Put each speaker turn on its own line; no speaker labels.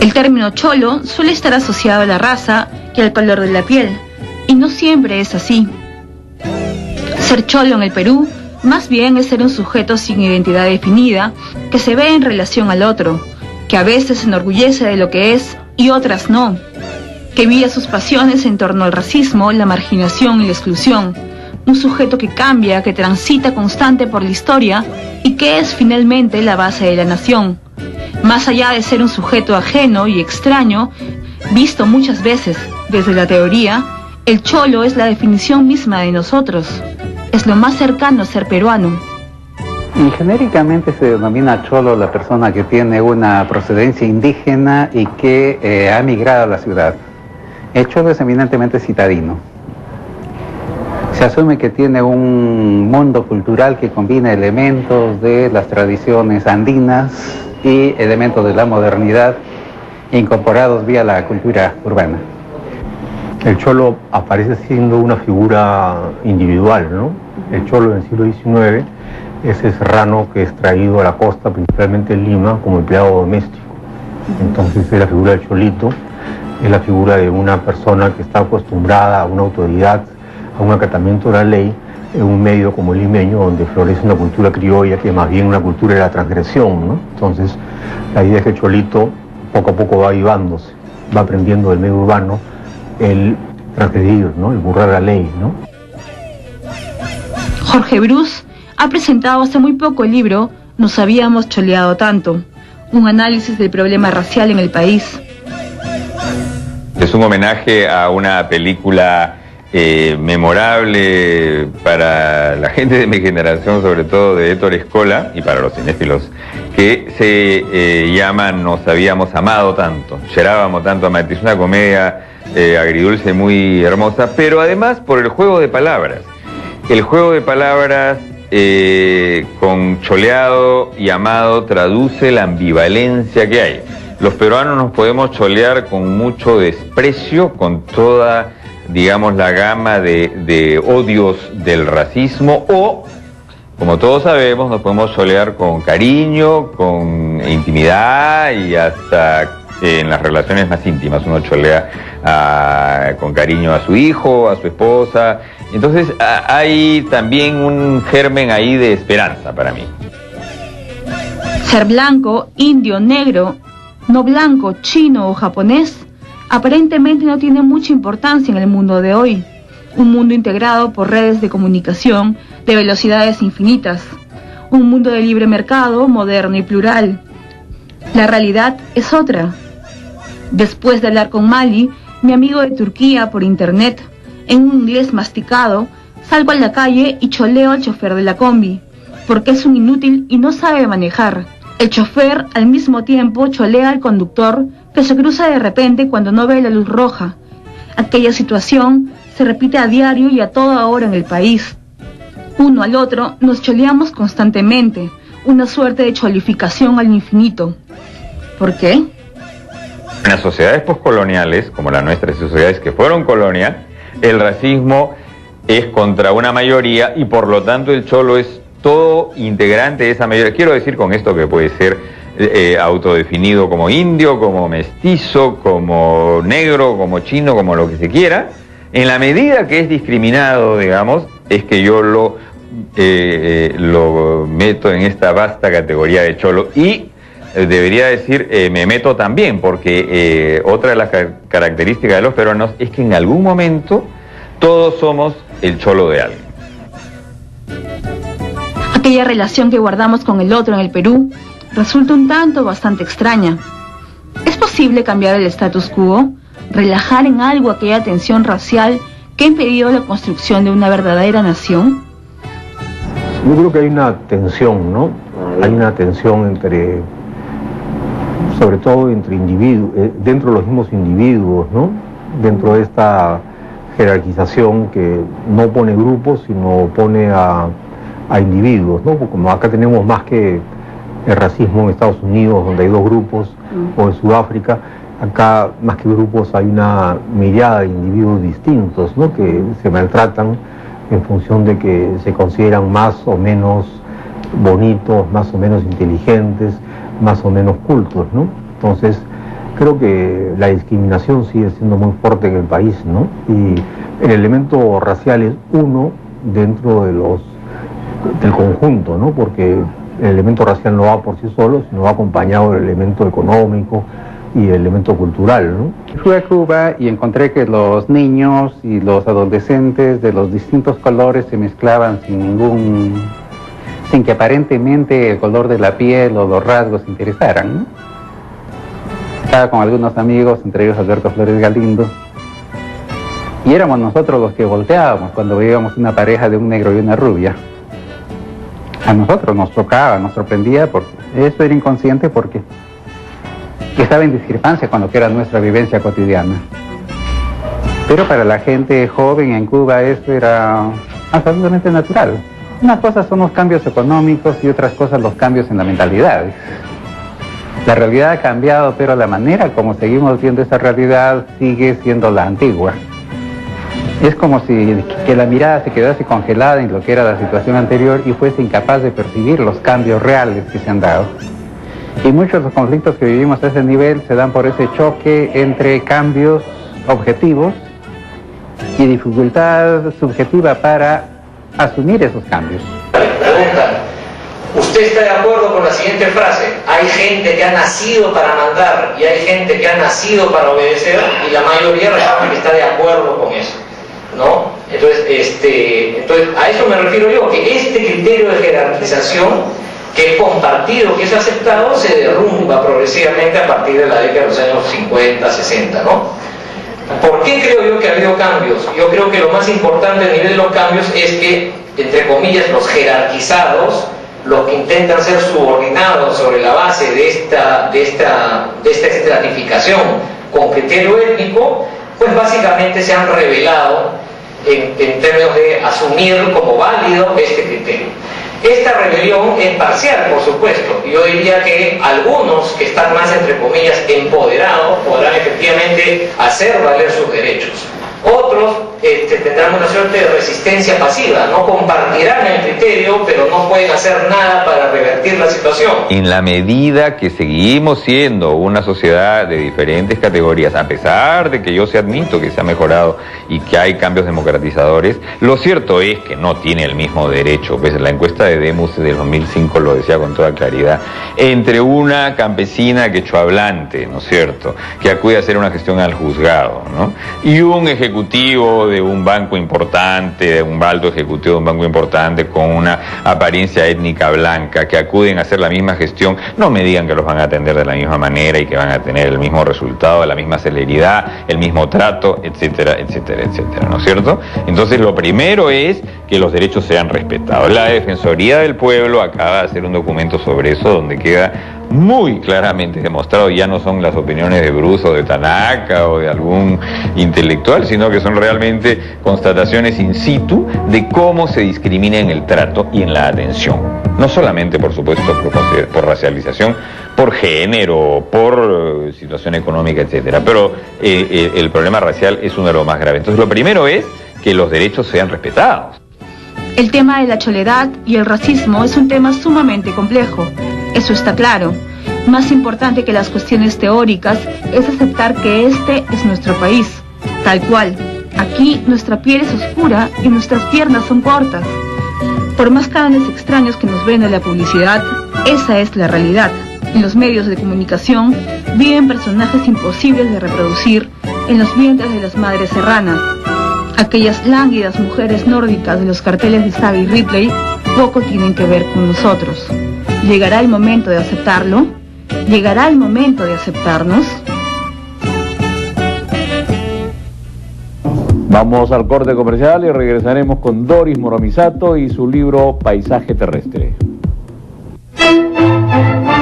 El término cholo suele estar asociado a la raza y al color de la piel, y no siempre es así. Ser cholo en el Perú más bien es ser un sujeto sin identidad definida que se ve en relación al otro, que a veces se enorgullece de lo que es y otras no, que vive sus pasiones en torno al racismo, la marginación y la exclusión, un sujeto que cambia, que transita constante por la historia y que es finalmente la base de la nación. Más allá de ser un sujeto ajeno y extraño, visto muchas veces desde la teoría, el cholo es la definición misma de nosotros. Es lo más cercano a ser peruano.
Y genéricamente se denomina cholo la persona que tiene una procedencia indígena y que ha migrado a la ciudad. El cholo es eminentemente citadino. Se asume que tiene un mundo cultural que combina elementos de las tradiciones andinas y elementos de la modernidad incorporados vía la cultura urbana.
El cholo aparece siendo una figura individual, ¿no? El cholo en el siglo XIX es ese serrano que es traído a la costa, principalmente en Lima, como empleado doméstico. Entonces es la figura del cholito, es la figura de una persona que está acostumbrada a una autoridad, a un acatamiento de la ley, en un medio como el limeño, donde florece una cultura criolla que es más bien una cultura de la transgresión, ¿no? Entonces la idea es que el cholito poco a poco va avivándose, va aprendiendo del medio urbano el transgredir, ¿no? El burlar la ley, ¿no?
Jorge Bruce ha presentado hace muy poco el libro Nos habíamos choleado tanto, un análisis del problema racial en el país.
Es un homenaje a una película memorable para la gente de mi generación, sobre todo de Héctor Escola, y para los cinéfilos, que se llama Nos habíamos amado tanto, Xerábamos tanto amate. Es una comedia agridulce muy hermosa, pero además por el juego de palabras. El juego de palabras con choleado y amado traduce la ambivalencia que hay. Los peruanos nos podemos cholear con mucho desprecio, con toda, digamos, la gama de odios del racismo, o, como todos sabemos, nos podemos cholear con cariño, con intimidad y hasta en las relaciones más íntimas. Uno cholea con cariño a su hijo, a su esposa. Entonces hay también un germen ahí de esperanza para mí.
Ser blanco, indio, negro, no blanco, chino o japonés, aparentemente no tiene mucha importancia en el mundo de hoy. Un mundo integrado por redes de comunicación de velocidades infinitas. Un mundo de libre mercado, moderno y plural. La realidad es otra. Después de hablar con Mali, mi amigo de Turquía por internet, en un inglés masticado, salgo a la calle y choleo al chofer de la combi, porque es un inútil y no sabe manejar. El chofer al mismo tiempo cholea al conductor que se cruza de repente cuando no ve la luz roja. Aquella situación se repite a diario y a toda hora en el país. Uno al otro nos choleamos constantemente, una suerte de cholificación al infinito. ¿Por qué?
En las sociedades poscoloniales, como las nuestras sociedades que fueron colonia, el racismo es contra una mayoría y por lo tanto el cholo es todo integrante de esa mayoría. Quiero decir con esto que puede ser autodefinido como indio, como mestizo, como negro, como chino, como lo que se quiera. En la medida que es discriminado, digamos, es que yo lo meto en esta vasta categoría de cholo. Y debería decir, me meto también, porque otra de las características de los peruanos es que en algún momento todos somos el cholo de alguien.
Aquella relación que guardamos con el otro en el Perú resulta un tanto bastante extraña. ¿Es posible cambiar el status quo? ¿Relajar en algo aquella tensión racial que ha impedido la construcción de una verdadera nación?
Yo creo que hay una tensión, ¿no? Hay una tensión entre, sobre todo entre individuos, dentro de los mismos individuos, ¿no? Dentro de esta jerarquización que no pone grupos, sino pone a individuos, ¿no? Como acá tenemos más que el racismo en Estados Unidos, donde hay dos grupos, o en Sudáfrica, acá más que grupos hay una mirada de individuos distintos, ¿no? Que se maltratan en función de que se consideran más o menos bonitos, más o menos inteligentes, más o menos cultos, ¿no? Entonces, Creo que la discriminación sigue siendo muy fuerte en el país, ¿no? Y el elemento racial es uno dentro del conjunto, ¿no? Porque el elemento racial no va por sí solo, sino va acompañado del elemento económico y el elemento cultural, ¿no?
Fui a Cuba y encontré que los niños y los adolescentes de los distintos colores se mezclaban sin que aparentemente el color de la piel o los rasgos interesaran, ¿no? Estaba con algunos amigos, entre ellos Alberto Flores Galindo, y éramos nosotros los que volteábamos cuando veíamos una pareja de un negro y una rubia. A nosotros nos chocaba, nos sorprendía, porque eso era inconsciente porque estaba en discrepancia con lo que era nuestra vivencia cotidiana. Pero para la gente joven en Cuba eso era absolutamente natural. Unas cosas son los cambios económicos y otras cosas los cambios en la mentalidad. La realidad ha cambiado, pero la manera como seguimos viendo esa realidad sigue siendo la antigua. Es como si que la mirada se quedase congelada en lo que era la situación anterior y fuese incapaz de percibir los cambios reales que se han dado. Y muchos de los conflictos que vivimos a ese nivel se dan por ese choque entre cambios objetivos y dificultad subjetiva para asumir esos cambios.
Pregunta, ¿usted está de acuerdo con la siguiente frase? Hay gente que ha nacido para mandar y hay gente que ha nacido para obedecer, y la mayoría responde que está de acuerdo con eso, ¿no? Entonces a eso me refiero yo, que este criterio de jerarquización que es compartido, que es aceptado, se derrumba progresivamente a partir de la década de los años 50, 60, ¿no? ¿Por qué creo yo que ha habido cambios? Yo creo que lo más importante a nivel de los cambios es que, entre comillas, los jerarquizados, los que intentan ser subordinados sobre la base de esta estratificación con criterio étnico, pues básicamente se han revelado en términos de asumir como válido este criterio. Esta rebelión es parcial, por supuesto. Yo diría que algunos que están más, entre comillas, empoderados podrán efectivamente hacer valer sus derechos. Otros tendrán una suerte de resistencia pasiva, no compartirán el criterio, pero no pueden hacer nada para revertir la situación.
En la medida que seguimos siendo una sociedad de diferentes categorías, a pesar de que yo se admito que se ha mejorado y que hay cambios democratizadores, lo cierto es que no tiene el mismo derecho. Pues la encuesta de Demus del 2005 lo decía con toda claridad. Entre una campesina quechohablante, ¿no es cierto?, que acude a hacer una gestión al juzgado, ¿no?, y un ejecutivo de un banco importante, de un alto ejecutivo de un banco importante con una apariencia étnica blanca, que acuden a hacer la misma gestión, no me digan que los van a atender de la misma manera y que van a tener el mismo resultado, la misma celeridad, el mismo trato, etcétera, etcétera, etcétera, ¿no es cierto? Entonces lo primero es que los derechos sean respetados. La Defensoría del Pueblo acaba de hacer un documento sobre eso donde queda muy claramente demostrado, ya no son las opiniones de Bruce o de Tanaka o de algún intelectual, sino que son realmente constataciones in situ de cómo se discrimina en el trato y en la atención. No solamente, por supuesto, por racialización, por género, por situación económica, etcétera, pero el problema racial es uno de los más graves. Entonces, lo primero es que los derechos sean respetados.
El tema de la choledad y el racismo es un tema sumamente complejo, eso está claro. Más importante que las cuestiones teóricas es aceptar que este es nuestro país, tal cual. Aquí nuestra piel es oscura y nuestras piernas son cortas. Por más cánones extraños que nos venda la publicidad, esa es la realidad. En los medios de comunicación viven personajes imposibles de reproducir en los vientres de las madres serranas. Aquellas lánguidas mujeres nórdicas de los carteles de Saga y Ripley poco tienen que ver con nosotros. ¿Llegará el momento de aceptarlo? ¿Llegará el momento de aceptarnos?
Vamos al corte comercial y regresaremos con Doris Moromisato y su libro Paisaje Terrestre.